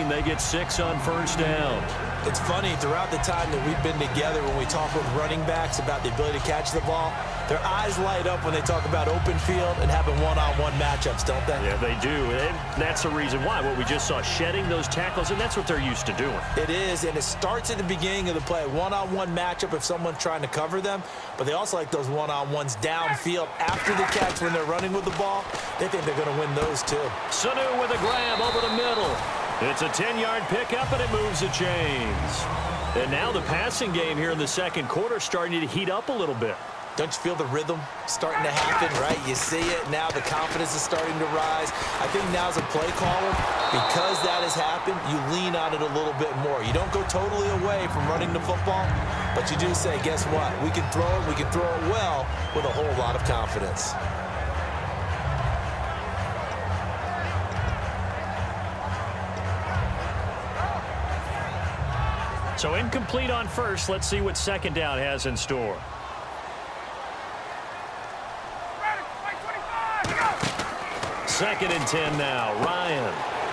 14. They get 6 on first down. It's funny, throughout the time that we've been together, when we talk with running backs about the ability to catch the ball, their eyes light up when they talk about open field and having one-on-one matchups, don't they? Yeah, they do. And that's the reason why. What we just saw, shedding those tackles, and that's what they're used to doing. It is, and it starts at the beginning of the play. One-on-one matchup if someone's trying to cover them, but they also like those one-on-ones downfield after the catch when they're running with the ball. They think they're going to win those too. Sanu with a grab over the middle. It's a 10-yard pickup, and it moves the chains. And now the passing game here in the second quarter starting to heat up a little bit. Don't you feel the rhythm starting to happen, right? You see it. Now the confidence is starting to rise. I think now as a play caller, because that has happened, you lean on it a little bit more. You don't go totally away from running the football, but you do say, guess what? We can throw it. We can throw it well with a whole lot of confidence. So incomplete on first. Let's see what second down has in store. Second and 10 now. Ryan.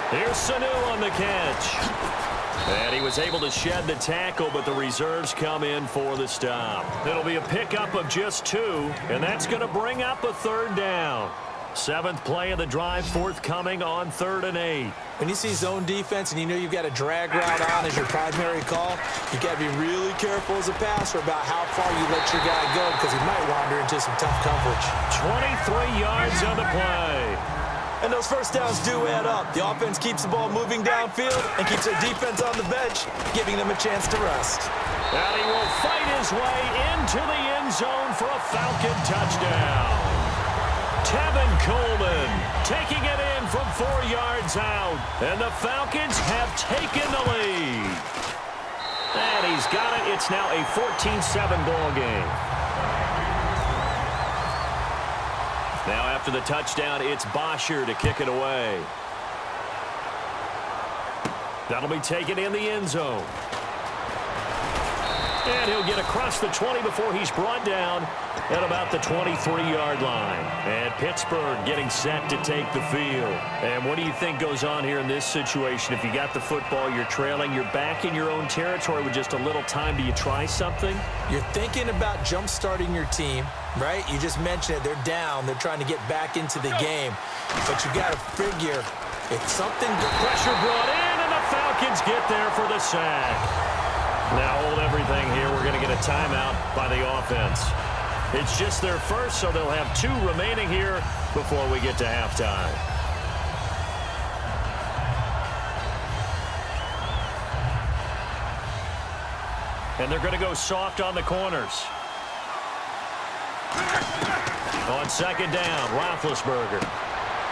Here's Sanu on the catch. And he was able to shed the tackle, but the reserves come in for the stop. It'll be a pickup of just 2, and that's going to bring up a third down. 7th play of the drive, forthcoming on 3rd and 8. When you see zone defense and you know you've got a drag route on as your primary call, you've got to be really careful as a passer about how far you let your guy go because he might wander into some tough coverage. 23 yards on the play. And those first downs do add up. The offense keeps the ball moving downfield and keeps their defense on the bench, giving them a chance to rest. And he will fight his way into the end zone for a Falcon touchdown. Tevin Coleman taking it in from 4 yards out. And the Falcons have taken the lead. And he's got it. It's now a 14-7 ball game. Now after the touchdown, it's Bosher to kick it away. That'll be taken in the end zone. And he'll get across the 20 before he's brought down at about the 23-yard line. And Pittsburgh getting set to take the field. And what do you think goes on here in this situation? If you got the football, you're trailing, you're back in your own territory with just a little time. Do you try something? You're thinking about jump-starting your team, right? You just mentioned it. They're down. They're trying to get back into the game. But you got to figure if something... Pressure brought in, and the Falcons get there for the sack. Now hold everything here. We're going to get a timeout by the offense. It's just their first, so they'll have 2 remaining here before we get to halftime. And they're going to go soft on the corners. On second down, Roethlisberger.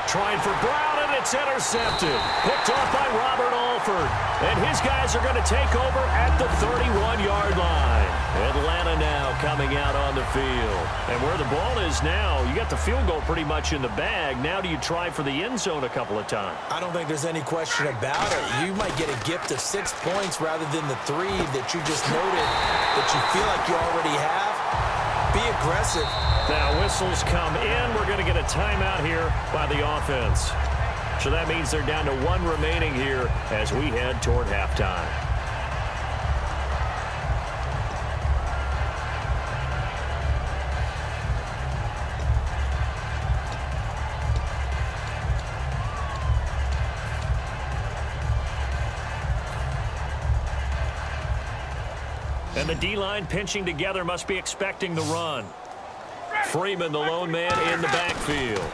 Trying for Brown, and it's intercepted. Picked off by Robert Alford. And his guys are going to take over at the 31-yard line. Atlanta now coming out on the field. And where the ball is now, you got the field goal pretty much in the bag. Now do you try for the end zone a couple of times? I don't think there's any question about it. You might get a gift of 6 points rather than the 3 that you just noted that you feel like you already have. Be aggressive. Now whistles come in. We're going to get a timeout here by the offense. So that means they're down to 1 remaining here as we head toward halftime. And the D-line pinching together, must be expecting the run. Freeman, the lone man, in the backfield.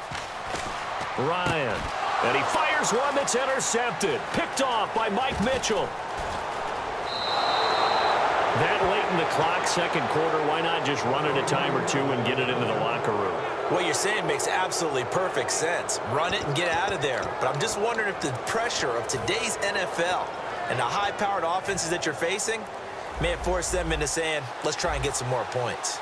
Ryan. And he fires one that's intercepted. Picked off by Mike Mitchell. That late in the clock, second quarter, why not just run it a time or 2 and get it into the locker room? What you're saying makes absolutely perfect sense. Run it and get out of there. But I'm just wondering if the pressure of today's NFL and the high-powered offenses that you're facing may have forced them into saying, let's try and get some more points.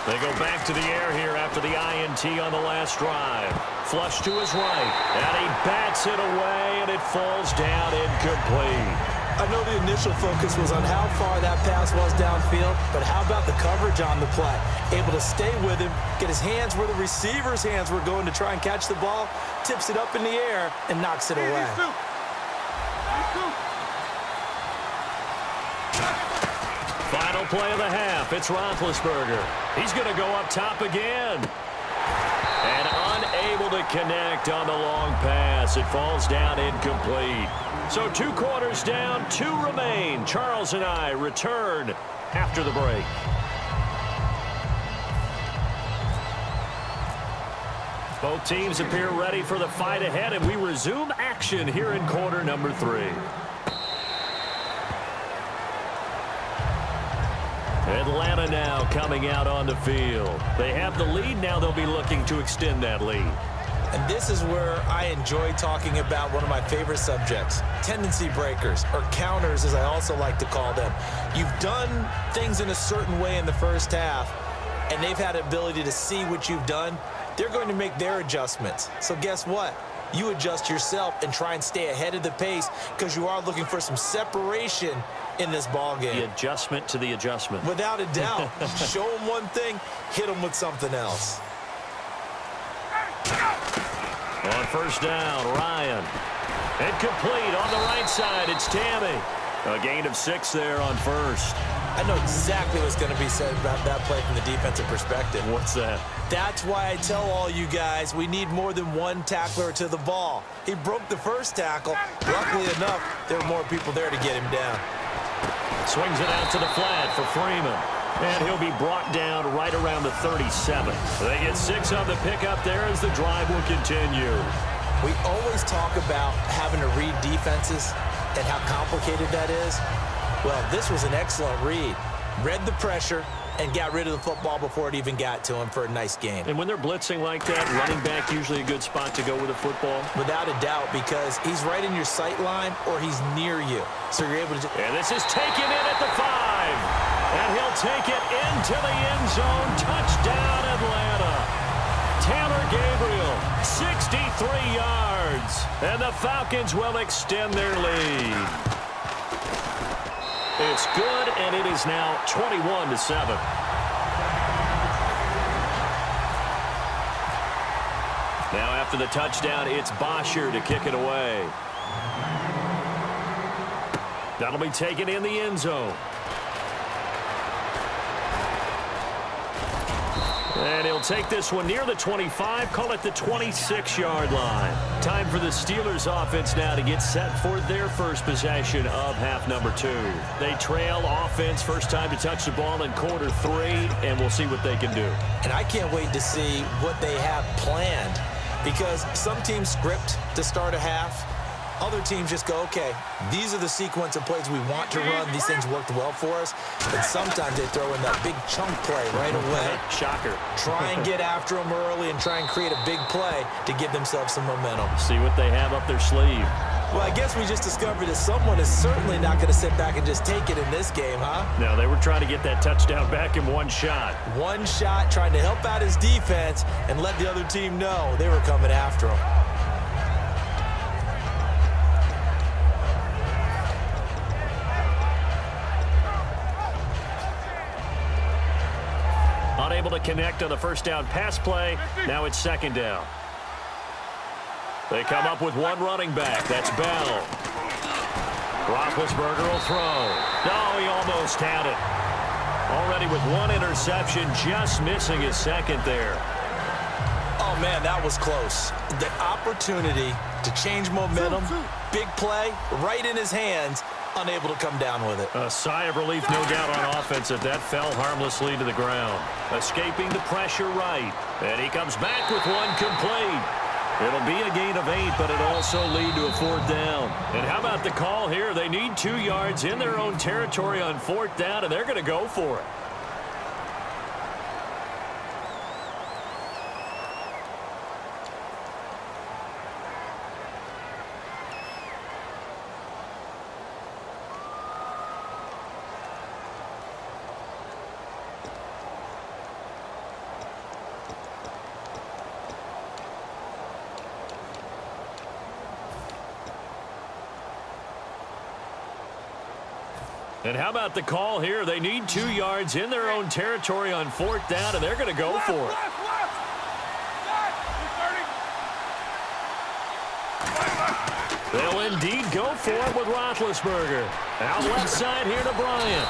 They go back to the air here after the INT on the last drive. Flush to his right, and he bats it away, and it falls down incomplete. I know the initial focus was on how far that pass was downfield, but how about the coverage on the play? Able to stay with him, get his hands where the receiver's hands were going to try and catch the ball, tips it up in the air, and knocks it away. Final play of the half. It's Roethlisberger. He's going to go up top again. And unable to connect on the long pass. It falls down incomplete. So 2 quarters down, 2 remain. Charles and I return after the break. Both teams appear ready for the fight ahead, and we resume action here in quarter number 3. Atlanta now coming out on the field. They have the lead. Now they'll be looking to extend that lead. And this is where I enjoy talking about one of my favorite subjects, tendency breakers, or counters as I also like to call them. You've done things in a certain way in the first half, and they've had the ability to see what you've done. They're going to make their adjustments. So guess what? You adjust yourself and try and stay ahead of the pace because you are looking for some separation in this ball game. The adjustment to the adjustment. Without a doubt. Show them one thing, hit them with something else. On first down, Ryan. Incomplete on the right side. It's Tammy. A gain of 6 there on first. I know exactly what's going to be said about that play from the defensive perspective. What's that? That's why I tell all you guys we need more than one tackler to the ball. He broke the first tackle. Luckily enough, there were more people there to get him down. Swings it out to the flat for Freeman. And he'll be brought down right around the 37. They get 6 on the pickup there as the drive will continue. We always talk about having to read defenses and how complicated that is. Well, this was an excellent read. Read the pressure and got rid of the football before it even got to him for a nice gain. And when they're blitzing like that, running back usually a good spot to go with a football? Without a doubt, because he's right in your sight line or he's near you. So you're able to... And this is taken in at the 5. And he'll take it into the end zone. Touchdown, Atlanta. Taylor Gabriel, 63 yards. And the Falcons will extend their lead. It's good, and it is now 21-7. Now after the touchdown, it's Bosher to kick it away. That'll be taken in the end zone. And he'll take this one near the 25, call it the 26-yard line. Time for the Steelers offense now to get set for their first possession of half number 2. They trail offense, first time to touch the ball in quarter 3, and we'll see what they can do. And I can't wait to see what they have planned, because some teams script to start a half. Other teams just go, okay, these are the sequence of plays we want to run. These things worked well for us. But sometimes they throw in that big chunk play right away. Shocker. Try and get after them early and try and create a big play to give themselves some momentum. See what they have up their sleeve. Well, I guess we just discovered that someone is certainly not going to sit back and just take it in this game, huh? No, they were trying to get that touchdown back in one shot. One shot, trying to help out his defense and let the other team know they were coming after him. Unable to connect on the first down pass play. Now it's second down. They come up with one running back. That's Bell. Roethlisberger will throw. No, he almost had it. Already with one interception, just missing his second there. Oh, man, that was close. The opportunity to change momentum, big play, right in his hands, unable to come down with it. A sigh of relief, no doubt, on offense if that fell harmlessly to the ground. Escaping the pressure right. And he comes back with one complete. It'll be a gain of 8, but it'll also lead to a 4th down. And how about the call here? They need 2 yards in their own territory on 4th down, and they're going to go for it. And how about the call here? They need 2 yards in their own territory on 4th down, and they're going to go for it. They'll indeed go for it with Roethlisberger. Out left side here to Bryant.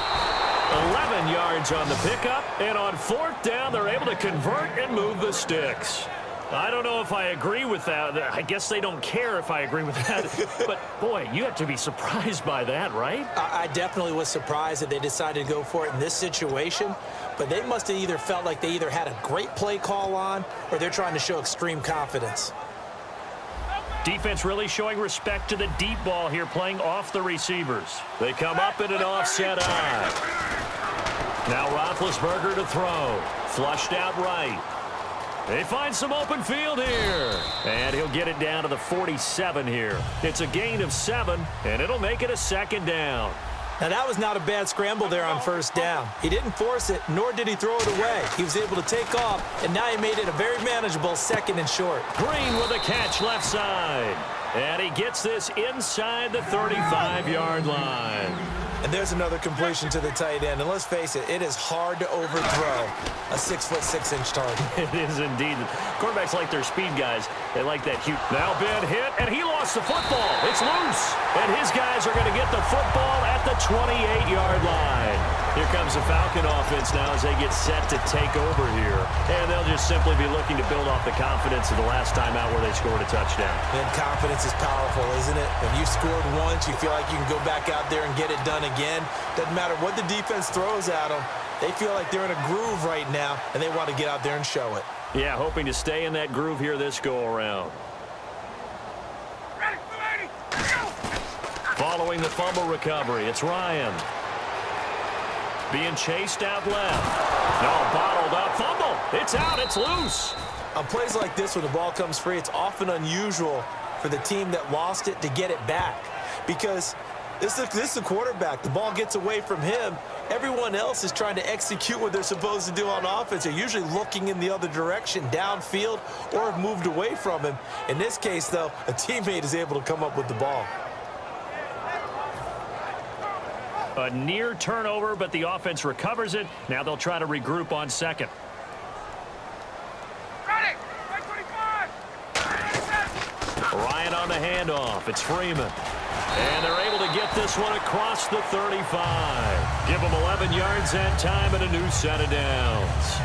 11 yards on the pickup, and on 4th down, they're able to convert and move the sticks. I don't know if I agree with that. I guess they don't care if I agree with that. But, boy, you have to be surprised by that, right? I definitely was surprised that they decided to go for it in this situation. But they must have either felt like they either had a great play call on or they're trying to show extreme confidence. Defense really showing respect to the deep ball here, playing off the receivers. They come up in an offset eye. Now Roethlisberger to throw. Flushed out right. They find some open field here. And he'll get it down to the 47 here. It's a gain of 7, and it'll make it a 2nd down. Now, that was not a bad scramble there on 1st down. He didn't force it, nor did he throw it away. He was able to take off, and now he made it a very manageable 2nd and short. Green with a catch left side. And he gets this inside the 35-yard line. And there's another completion to the tight end. And let's face it, it is hard to overthrow a 6'6" target. It is indeed. Quarterbacks like their speed guys. They like that huge. Now Ben hit, and he lost the football. It's loose. And his guys are going to get the football at the 28-yard line. Here comes the Falcon offense now as they get set to take over here. And they'll just simply be looking to build off the confidence of the last time out where they scored a touchdown. And confidence is powerful, isn't it? When you scored once, you feel like you can go back out there and get it done again. Doesn't matter what the defense throws at them. They feel like they're in a groove right now, and they want to get out there and show it. Yeah, hoping to stay in that groove here this go-around. Following the fumble recovery, it's Ryan. Being chased out left. No, bottled up. Fumble. It's out. It's loose. On plays like this when the ball comes free, it's often unusual for the team that lost it to get it back. Because this is the quarterback. The ball gets away from him. Everyone else is trying to execute what they're supposed to do on offense. They're usually looking in the other direction, downfield, or have moved away from him. In this case, though, a teammate is able to come up with the ball. A near turnover, but the offense recovers it. Now they'll try to regroup on 2nd. Ryan on the handoff. It's Freeman. And they're able to get this one across the 35. Give them 11 yards and time and a new set of downs.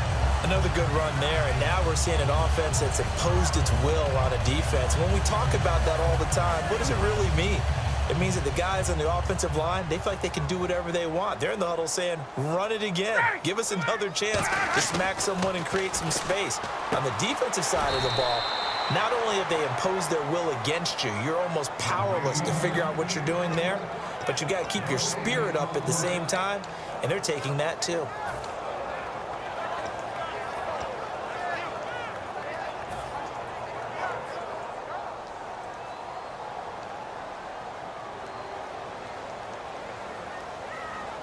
Another good run there, and now we're seeing an offense that's imposed its will on a defense. When we talk about that all the time, what does it really mean? It means that the guys on the offensive line, they feel like they can do whatever they want. They're in the huddle saying, run it again. Give us another chance to smack someone and create some space. On the defensive side of the ball, not only have they imposed their will against you, you're almost powerless to figure out what you're doing there, but you got to keep your spirit up at the same time, and they're taking that too.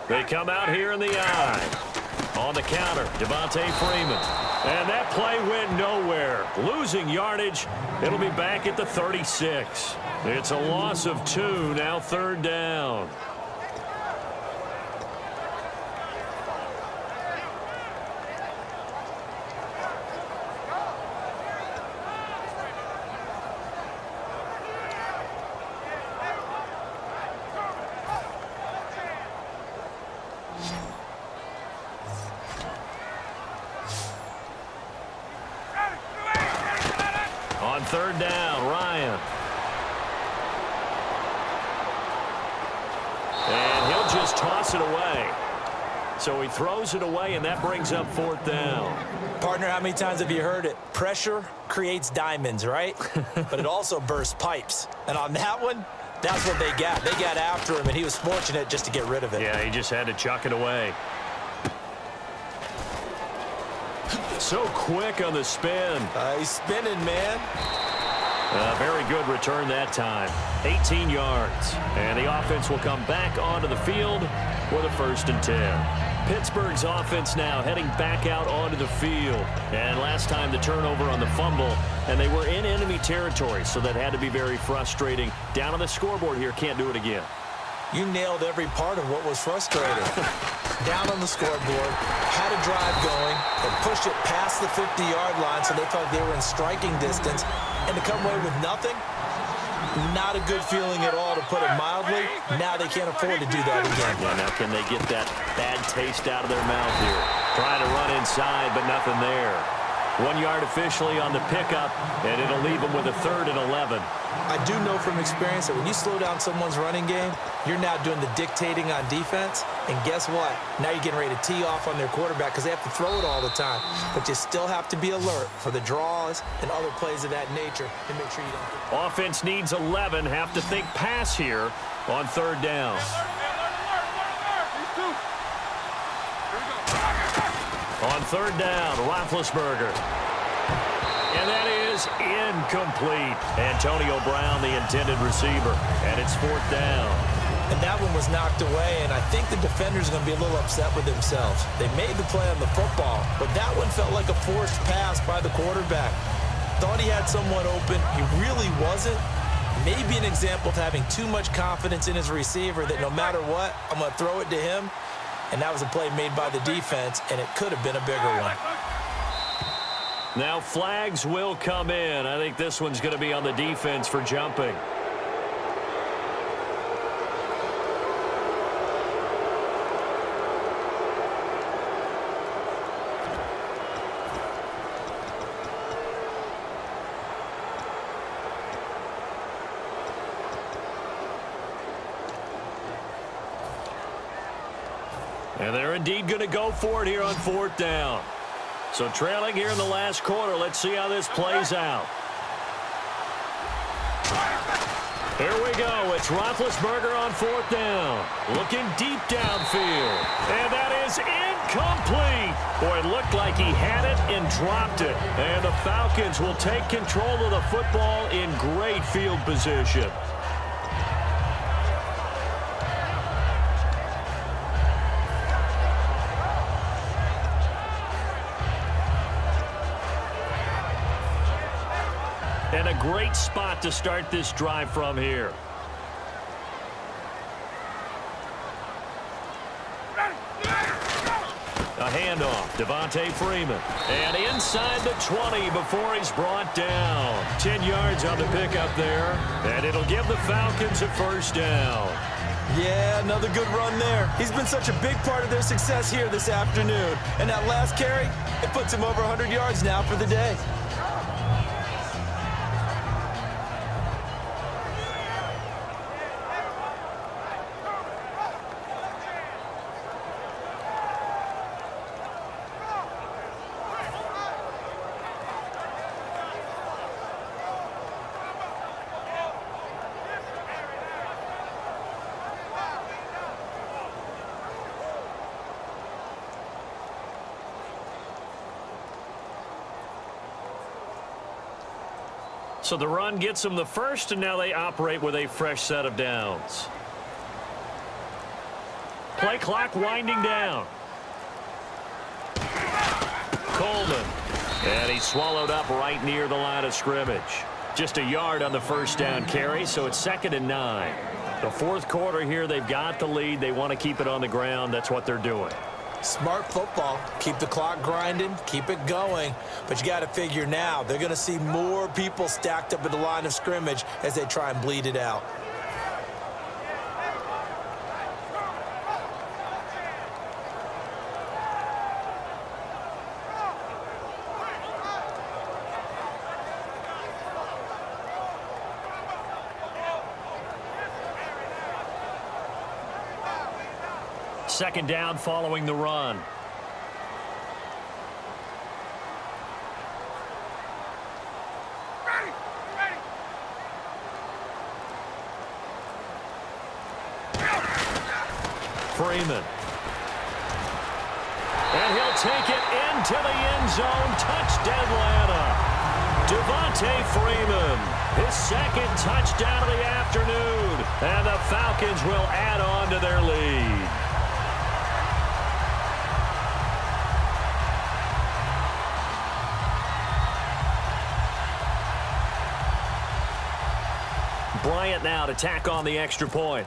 They come out here in the eye. On the counter, Devontae Freeman. And that play went nowhere. Losing yardage. It'll be back at the 36. It's a loss of 2, now 3rd down. On 3rd down, Ryan. And he'll just toss it away. So he throws it away, and that brings up 4th down. Partner, how many times have you heard it? Pressure creates diamonds, right? But it also bursts pipes. And on that one, that's what they got. They got after him, and he was fortunate just to get rid of it. Yeah, he just had to chuck it away. So quick on the spin. He's spinning, man. Very good return that time. 18 yards. And the offense will come back onto the field with a 1st and 10. Pittsburgh's offense now heading back out onto the field. And last time the turnover on the fumble, and they were in enemy territory, so that had to be very frustrating. Down on the scoreboard here, can't do it again. You nailed every part of what was frustrating. Down on the scoreboard, had a drive going, and pushed it past the 50-yard line so they thought they were in striking distance, and to come away with nothing, not a good feeling at all, to put it mildly. Now they can't afford to do that again. Yeah, now can they get that bad taste out of their mouth here? Trying to run inside, but nothing there. 1 yard officially on the pickup, and it'll leave them with a 3rd and 11. I do know from experience that when you slow down someone's running game, you're now doing the dictating on defense. And guess what? Now you're getting ready to tee off on their quarterback because they have to throw it all the time. But you still have to be alert for the draws and other plays of that nature to make sure you don't get... Offense needs 11. Have to think pass here on 3rd down. On 3rd down, Roethlisberger. And that is incomplete. Antonio Brown, the intended receiver. And it's 4th down. And that one was knocked away, and I think the defenders are going to be a little upset with themselves. They made the play on the football, but that one felt like a forced pass by the quarterback. Thought he had someone open. He really wasn't. Maybe an example of having too much confidence in his receiver that no matter what, I'm going to throw it to him. And that was a play made by the defense, and it could have been a bigger one. Now flags will come in. I think this one's going to be on the defense for jumping. And they're indeed going to go for it here on 4th down. So trailing here in the last quarter. Let's see how this plays out. Here we go. It's Roethlisberger on 4th down. Looking deep downfield. And that is incomplete. Boy, it looked like he had it and dropped it. And the Falcons will take control of the football in great field position. And a great spot to start this drive from here. A handoff, Devontae Freeman. And inside the 20 before he's brought down. 10 yards on the pickup there. And it'll give the Falcons a 1st down. Yeah, another good run there. He's been such a big part of their success here this afternoon. And that last carry, it puts him over 100 yards now for the day. So the run gets them the 1st, and now they operate with a fresh set of downs. Play clock winding down. Coleman. And he's swallowed up right near the line of scrimmage. Just a yard on the 1st down carry, so it's 2nd and 9. The 4th quarter here, they've got the lead. They want to keep it on the ground. That's what they're doing. Smart football. Keep the clock grinding. Keep it going. But you got to figure now, they're going to see more people stacked up at the line of scrimmage as they try and bleed it out. Second down following the run. Freeman. And he'll take it into the end zone. Touchdown, Atlanta. Devontae Freeman, his 2nd touchdown of the afternoon. And the Falcons will add on to their lead. Bryant now to tack on the extra point.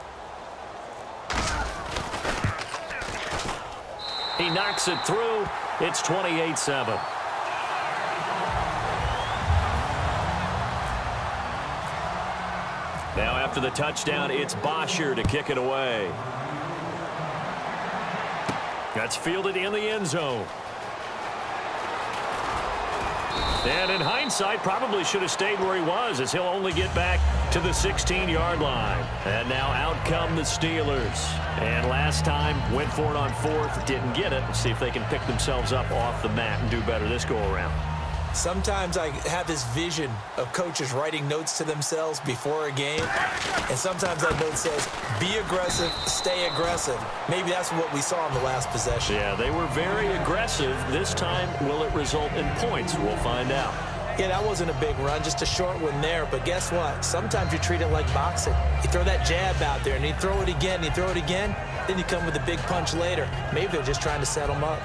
He knocks it through. It's 28-7. Now after the touchdown, it's Bosher to kick it away. That's fielded in the end zone. And in hindsight, probably should have stayed where he was, as he'll only get back to the 16-yard line. And now out come the Steelers. And last time, went for it on fourth, didn't get it. Let's see if they can pick themselves up off the mat and do better this go-around. Sometimes I have this vision of coaches writing notes to themselves before a game, and sometimes that note says, be aggressive, stay aggressive. Maybe that's what we saw in the last possession. Yeah, they were very aggressive. This time, will it result in points? We'll find out. Yeah, that wasn't a big run, just a short one there. But guess what? Sometimes you treat it like boxing. You throw that jab out there, and you throw it again, and you throw it again, then you come with a big punch later. Maybe they're just trying to set them up.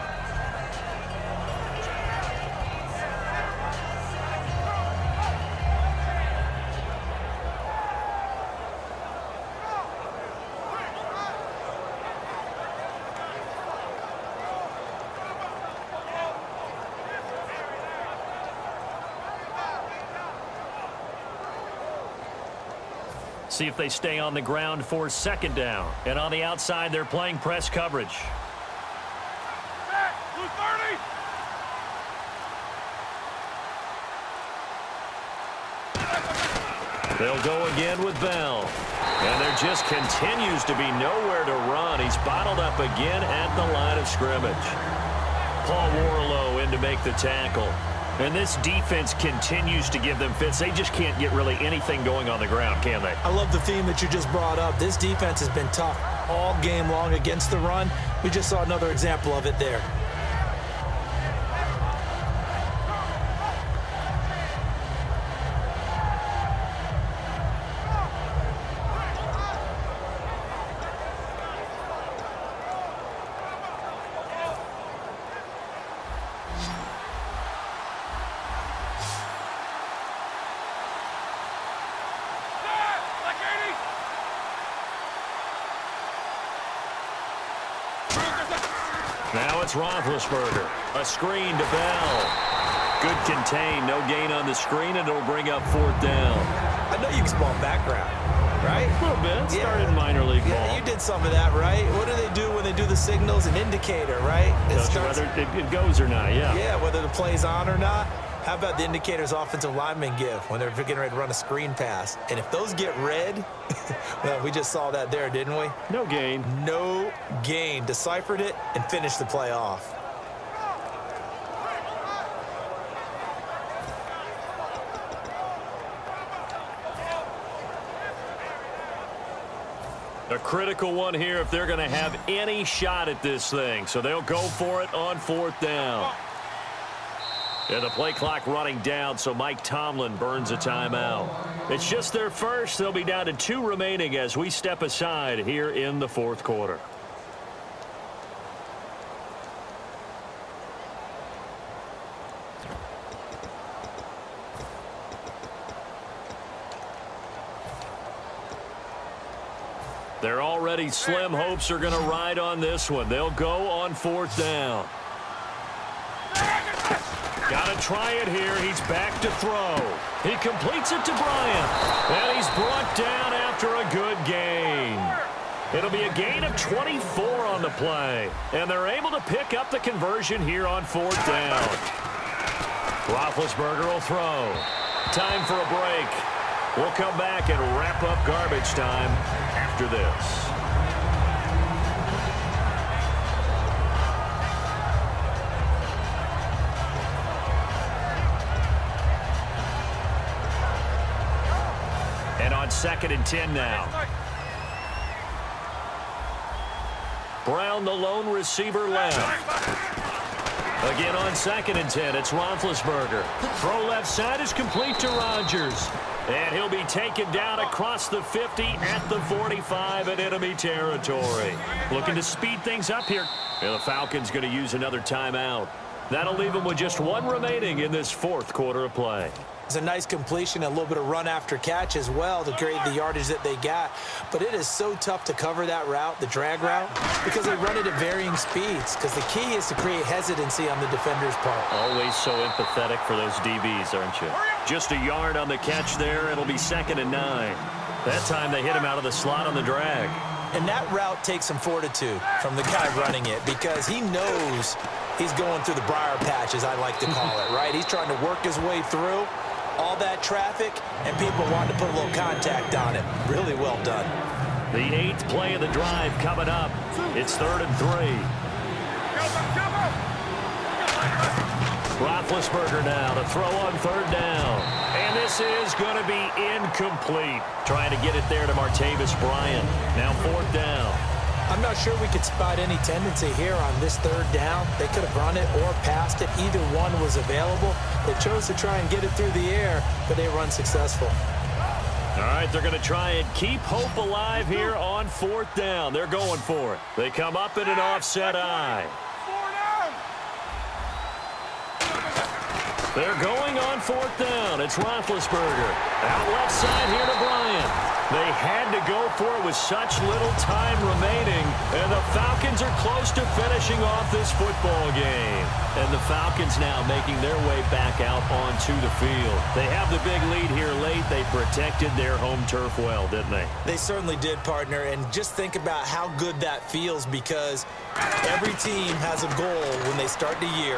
See if they stay on the ground for second down. And on the outside, they're playing press coverage. They'll go again with Bell. And there just continues to be nowhere to run. He's bottled up again at the line of scrimmage. Paul Warlow in to make the tackle. And this defense continues to give them fits. They just can't get really anything going on the ground, can they? I love the theme that you just brought up. This defense has been tough all game long against the run. We just saw another example of it there. Now it's Roethlisberger. A screen to Bell. Good contain. No gain on the screen, and it'll bring up fourth down. I know you can ball background, right? A little bit. Started in minor league ball. Yeah, you did some of that, right? What do they do when they do the signals? An indicator, right? Whether it goes or not, yeah. Yeah, whether the play's on or not. How about the indicators offensive linemen give when they're getting ready to run a screen pass? And if those get red, well, we just saw that there, didn't we? No gain. No gain. Deciphered it and finished the play off. A critical one here if they're going to have any shot at this thing. So they'll go for it on fourth down. And the play clock running down, so Mike Tomlin burns a timeout. It's just their first. They'll be down to 2 remaining as we step aside here in the fourth quarter. Their already slim hopes are going to ride on this one. They'll go on fourth down. Got to try it here. He's back to throw. He completes it to Bryant. And he's brought down after a good gain. It'll be a gain of 24 on the play. And they're able to pick up the conversion here on fourth down. Roethlisberger will throw. Time for a break. We'll come back and wrap up garbage time after this. And on 2nd and 10 now. Brown, the lone receiver, left. Again on 2nd and 10, it's Roethlisberger. Throw left side is complete to Rodgers. And he'll be taken down across the 50 at the 45 in enemy territory. Looking to speed things up here. And the Falcons going to use another timeout. That'll leave them with just 1 remaining in this fourth quarter of play. It's a nice completion, a little bit of run after catch as well to create the yardage that they got. But it is so tough to cover that route, the drag route, because they run it at varying speeds. Because the key is to create hesitancy on the defender's part. Always so empathetic for those DBs, aren't you? Just a yard on the catch there. It'll be 2nd and 9. That time they hit him out of the slot on the drag. And that route takes some fortitude from the guy running it because he knows he's going through the briar patch, as I like to call it, right? He's trying to work his way through all that traffic, and people want to put a little contact on it. Really well done. The 8th play of the drive coming up. It's 3rd and 3. Roethlisberger now to throw on 3rd down. And this is going to be incomplete. Trying to get it there to Martavis Bryant. Now 4th down. I'm not sure we could spot any tendency here on this 3rd down. They could have run it or passed it. Either one was available. They chose to try and get it through the air, but they were unsuccessful. All right, they're going to try and keep hope alive here on 4th down. They're going for it. They come up in an offset eye. They're going on 4th down. It's Roethlisberger. Out left side here to Bryant. They had to go for it with such little time remaining, and the Falcons are close to finishing off this football game. And the Falcons now making their way back out onto the field. They have the big lead here late. They protected their home turf well, didn't they? They certainly did, partner, and just think about how good that feels because every team has a goal when they start the year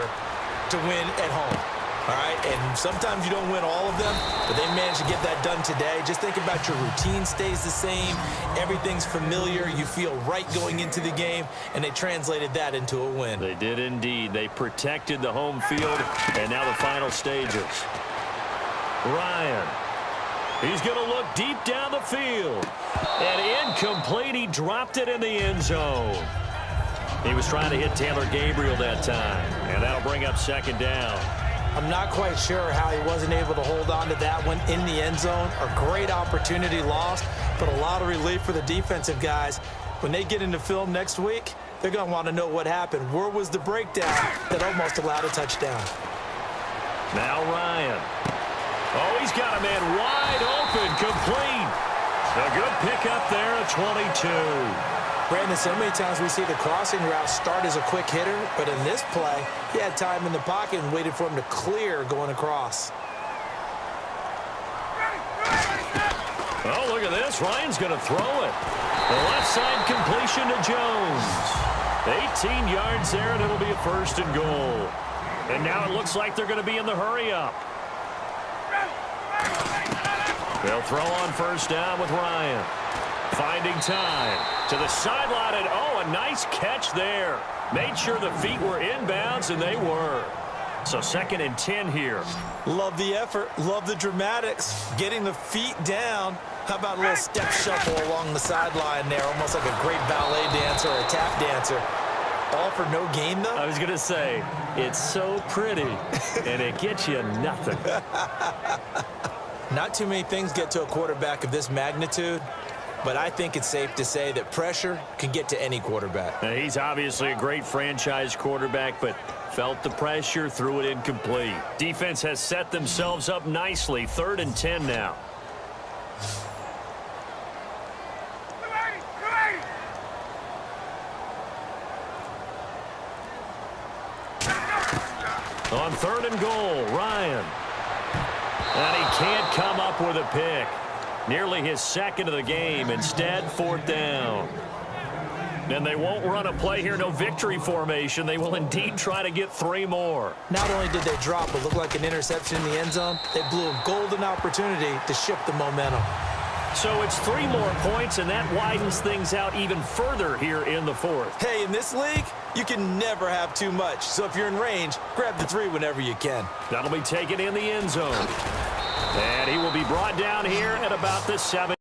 to win at home. All right, and sometimes you don't win all of them, but they managed to get that done today. Just think about your routine stays the same. Everything's familiar. You feel right going into the game, and they translated that into a win. They did indeed. They protected the home field, and now the final stages. Ryan. He's going to look deep down the field. And incomplete. He dropped it in the end zone. He was trying to hit Taylor Gabriel that time, and that'll bring up 2nd down. I'm not quite sure how he wasn't able to hold on to that one in the end zone. A great opportunity lost, but a lot of relief for the defensive guys. When they get into film next week, they're going to want to know what happened. Where was the breakdown that almost allowed a touchdown? Now Ryan. Oh, he's got a man wide open, complete. A good pickup there at 22. Brandon, so many times we see the crossing route start as a quick hitter, but in this play, he had time in the pocket and waited for him to clear going across. Oh, look at this. Ryan's going to throw it. The left side completion to Jones. 18 yards there, and it'll be a 1st and goal. And now it looks like they're going to be in the hurry-up. They'll throw on 1st down with Ryan. Finding time to the sideline, and oh, a nice catch there. Made sure the feet were inbounds, and they were. So 2nd and 10 here. Love the effort. Love the dramatics. Getting the feet down. How about a little step shuffle along the sideline there, almost like a great ballet dancer or a tap dancer. All for no gain, though? I was going to say, it's so pretty, and it gets you nothing. Not too many things get to a quarterback of this magnitude. But I think it's safe to say that pressure can get to any quarterback. Now, he's obviously a great franchise quarterback, but felt the pressure, threw it incomplete. Defense has set themselves up nicely. 3rd and 10 now. On 3rd and goal, Ryan. And he can't come up with a pick. Nearly his 2nd of the game. Instead, 4th down. And they won't run a play here, no victory formation. They will indeed try to get 3 more. Not only did they drop what looked like an interception in the end zone, they blew a golden opportunity to shift the momentum. So it's 3 more points, and that widens things out even further here in the 4th. Hey, in this league, you can never have too much. So if you're in range, grab the 3 whenever you can. That'll be taken in the end zone. And he will be brought down here at about the 7.